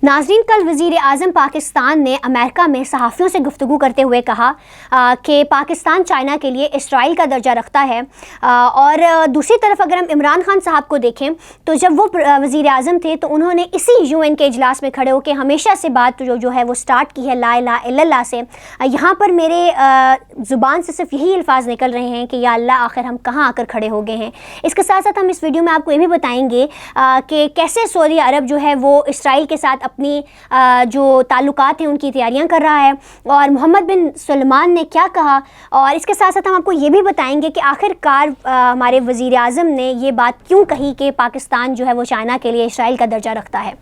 नाज़रीन, कल वज़ीर आज़म पाकिस्तान ने अमेरिका में सहाफ़ियों से गुफ्तगू करते हुए कहा कि पाकिस्तान चाइना के लिए इसराइल का दर्जा रखता है। और दूसरी तरफ अगर हम इमरान खान साहब को देखें तो जब वो वज़ीर आज़म थे तो उन्होंने इसी UN के इजलास में खड़े होकर हमेशा से बात जो है वो स्टार्ट की है ला इलाहा इल्लल्लाह से। यहाँ पर मेरे ज़ुबान से सिर्फ यही अल्फाज निकल रहे हैं कि या अल्लाह आखिर हम कहाँ आकर खड़े हो गए हैं। इसके साथ साथ हम इस वीडियो में आपको ये भी बताएंगे कि कैसे सऊदी अरब जो है वो इसराइल के साथ अपनी जो ताल्लुकात हैं उनकी तैयारियां कर रहा है और मोहम्मद बिन सलमान ने क्या कहा। और इसके साथ साथ हम आपको ये भी बताएंगे कि आखिरकार हमारे वज़ीर आज़म ने ये बात क्यों कही कि पाकिस्तान जो है वो चाइना के लिए इसराइल का दर्जा रखता है।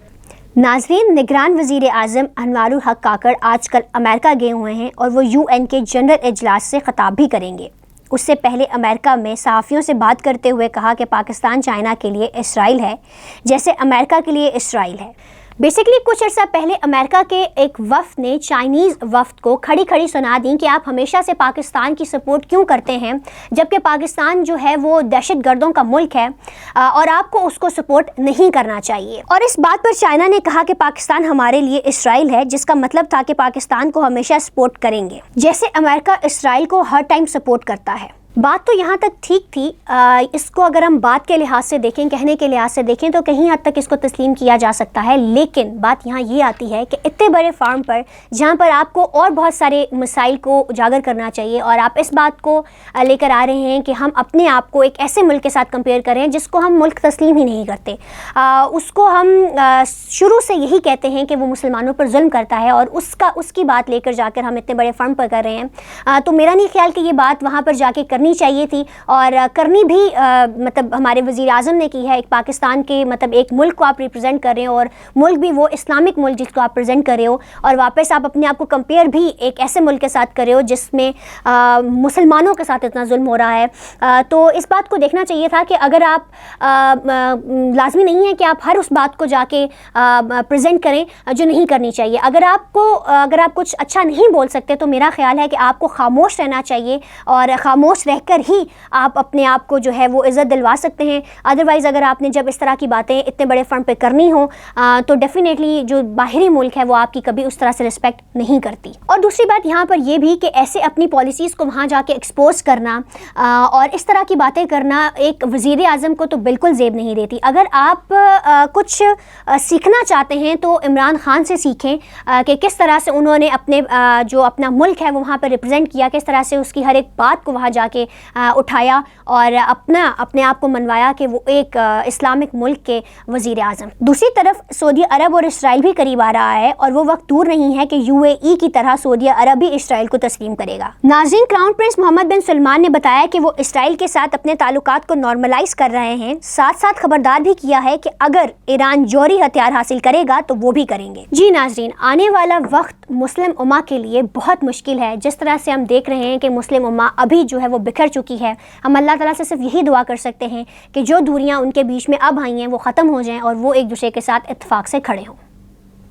नाज़रीन, निगरान वज़ीर आज़म अनवारुल हक काकड़ आजकल अमेरिका गए हुए हैं और वो UN के जनरल इजलास से ख़िताब भी करेंगे। उससे पहले अमेरिका में सहाफ़ियों से बात करते हुए कहा कि पाकिस्तान चाइना के लिए इसराइल है जैसे अमेरिका के लिए इसराइल है। बेसिकली कुछ अर्सा पहले अमेरिका के एक वफ़द ने चाइनीज़ वफ़द को खड़ी खड़ी सुना दी कि आप हमेशा से पाकिस्तान की सपोर्ट क्यों करते हैं जबकि पाकिस्तान जो है वो दहशत गर्दों का मुल्क है और आपको उसको सपोर्ट नहीं करना चाहिए। और इस बात पर चाइना ने कहा कि पाकिस्तान हमारे लिए इसराइल है, जिसका मतलब था कि पाकिस्तान को हमेशा सपोर्ट करेंगे जैसे अमेरिका इसराइल को हर टाइम सपोर्ट करता है। बात तो यहाँ तक ठीक थी। इसको अगर हम बात के लिहाज से देखें, कहने के लिहाज से देखें तो कहीं हद तक इसको तस्लीम किया जा सकता है। लेकिन बात यहाँ ये आती है कि इतने बड़े फार्म पर जहाँ पर आपको और बहुत सारे मसाइल को उजागर करना चाहिए और आप इस बात को लेकर आ रहे हैं कि हम अपने आप को एक ऐसे मुल्क के साथ कंपेयर करें जिसको हम मुल्क तस्लीम ही नहीं करते, उसको हम शुरू से यही कहते हैं कि वो मुसलमानों पर जुल्म करता है और उसकी बात लेकर जाकर हम इतने बड़े फार्म पर कर रहे हैं। तो मेरा नहीं ख्याल कि ये बात वहाँ पर जाके करनी चाहिए थी और करनी भी मतलब हमारे वज़ीर आज़म ने की है। एक पाकिस्तान के मतलब एक मुल्क को आप रिप्रेजेंट कर रहे हो और मुल्क भी वो इस्लामिक मुल्क जिसको आप प्रेजेंट कर रहे हो और वापस आप अपने आप को कंपेयर भी एक ऐसे मुल्क के साथ कर रहे हो जिसमें मुसलमानों के साथ इतना जुल्म हो रहा है। तो इस बात को देखना चाहिए था कि अगर आप लाजमी नहीं है कि आप हर उस बात को जाके प्रेजेंट करें जो नहीं करनी चाहिए। अगर आप कुछ अच्छा नहीं बोल सकते तो मेरा ख्याल है कि आपको खामोश रहना चाहिए और खामोश रहकर ही आप अपने आप को जो है वो इज़्ज़त दिलवा सकते हैं। अदरवाइज़ अगर आपने जब इस तरह की बातें इतने बड़े फंड पे करनी हो तो डेफिनेटली जो बाहरी मुल्क है वो आपकी कभी उस तरह से रिस्पेक्ट नहीं करती। और दूसरी बात यहाँ पर यह भी कि ऐसे अपनी पॉलिसीज़ को वहाँ जाके एक्सपोज करना और इस तरह की बातें करना एक वज़ीर आज़म को तो बिल्कुल ज़ेब नहीं देती। अगर आप कुछ सीखना चाहते हैं तो इमरान खान से सीखें कि किस तरह से उन्होंने अपने जो अपना मुल्क है वो वहाँ पर रिप्रेजेंट किया, किस तरह से उसकी हर एक बात को वहाँ जाके उठाया और अपने आप को मनवाया कि वो एक इस्लामिक मुल्क के वज़ीर आज़म। दूसरी तरफ सऊदी अरब और इसराइल भी करीब आ रहा है और वो वक्त दूर नहीं है कि UAE की तरह सऊदी अरब भी इसराइल को तस्लीम करेगा। नाज़रीन, क्राउन प्रिंस मोहम्मद बिन सलमान ने बताया कि वो इसराइल के साथ अपने ताल्लुकात को नॉर्मलाइज कर रहे हैं। साथ साथ खबरदार भी किया है कि अगर ईरान जौहरी हथियार हासिल करेगा तो वो भी करेंगे। जी नाज़रीन, आने वाला वक्त मुस्लिम उम्मा के लिए बहुत मुश्किल है। जिस तरह से हम देख रहे हैं कि मुस्लिम उम्मा अभी जो है वो बिखर चुकी है। हम अल्लाह ताला से सिर्फ यही दुआ कर सकते हैं कि जो दूरियां उनके बीच में अब आई हैं वो ख़त्म हो जाएं और वो एक दूसरे के साथ इत्तेफाक से खड़े हों।